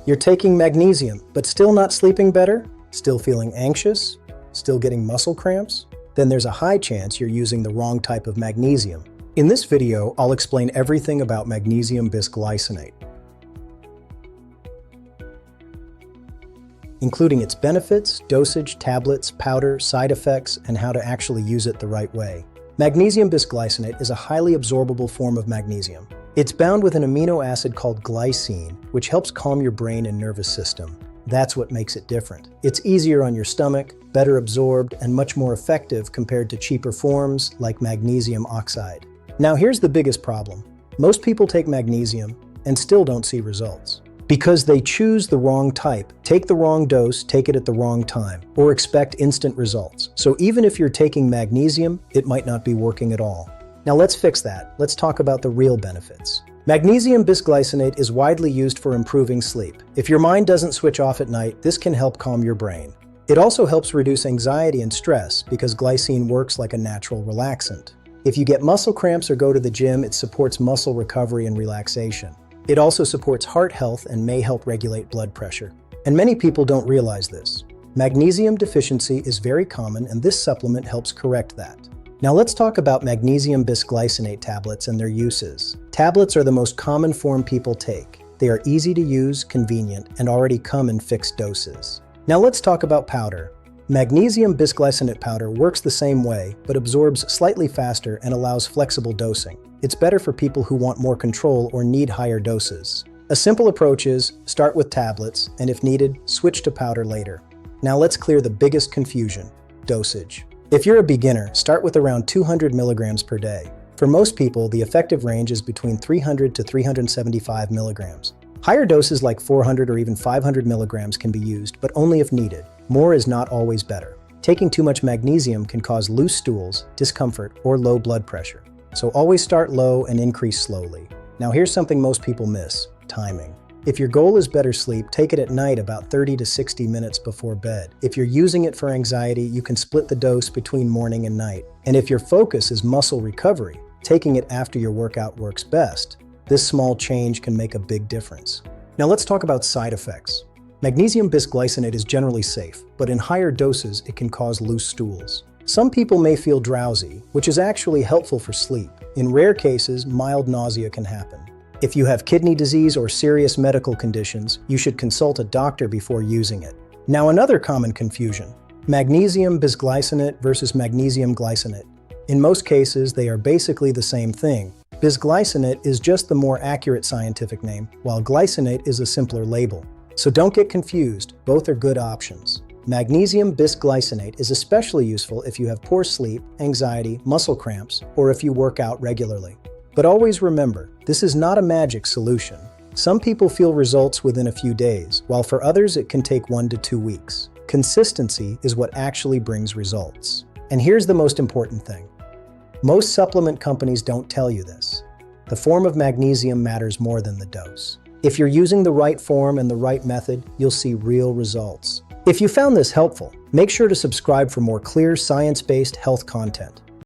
You're taking magnesium, but still not sleeping better? Still feeling anxious? Still getting muscle cramps? Then there's a high chance you're using the wrong type of magnesium. In this video, I'll explain everything about magnesium bisglycinate, including its benefits, dosage, tablets, powder, side effects, and how to actually use it the right way. Magnesium bisglycinate is a highly absorbable form of magnesium. It's bound with an amino acid called glycine, which helps calm your brain and nervous system. That's what makes it different. It's easier on your stomach, better absorbed, and much more effective compared to cheaper forms like magnesium oxide. Now here's the biggest problem. Most people take magnesium and still don't see results. Because they choose the wrong type, take the wrong dose, take it at the wrong time, or expect instant results. So even if you're taking magnesium, it might not be working at all. Now let's fix that. Let's talk about the real benefits. Magnesium bisglycinate is widely used for improving sleep. If your mind doesn't switch off at night, this can help calm your brain. It also helps reduce anxiety and stress because glycine works like a natural relaxant. If you get muscle cramps or go to the gym, it supports muscle recovery and relaxation. It also supports heart health and may help regulate blood pressure. And many people don't realize this. Magnesium deficiency is very common, and this supplement helps correct that. Now let's talk about magnesium bisglycinate tablets and their uses. Tablets are the most common form people take. They are easy to use, convenient, and already come in fixed doses. Now let's talk about powder. Magnesium bisglycinate powder works the same way, but absorbs slightly faster and allows flexible dosing. It's better for people who want more control or need higher doses. A simple approach is start with tablets, and if needed, switch to powder later. Now let's clear the biggest confusion: dosage. If you're a beginner, start with around 200 milligrams per day. For most people, the effective range is between 300 to 375 milligrams. Higher doses like 400 or even 500 milligrams can be used, but only if needed. More is not always better. Taking too much magnesium can cause loose stools, discomfort, or low blood pressure. So always start low and increase slowly. Now here's something most people miss: timing. If your goal is better sleep, take it at night about 30 to 60 minutes before bed. If you're using it for anxiety, you can split the dose between morning and night. And if your focus is muscle recovery, taking it after your workout works best. This small change can make a big difference. Now let's talk about side effects. Magnesium bisglycinate is generally safe, but in higher doses, it can cause loose stools. Some people may feel drowsy, which is actually helpful for sleep. In rare cases, mild nausea can happen. If you have kidney disease or serious medical conditions, you should consult a doctor before using it. Now another common confusion: magnesium bisglycinate versus magnesium glycinate. In most cases, they are basically the same thing. Bisglycinate is just the more accurate scientific name, while glycinate is a simpler label. So don't get confused, both are good options. Magnesium bisglycinate is especially useful if you have poor sleep, anxiety, muscle cramps, or if you work out regularly. But always remember, this is not a magic solution. Some people feel results within a few days, while for others it can take 1 to 2 weeks. Consistency is what actually brings results. And here's the most important thing. Most supplement companies don't tell you this. The form of magnesium matters more than the dose. If you're using the right form and the right method, you'll see real results. If you found this helpful, make sure to subscribe for more clear, science-based health content.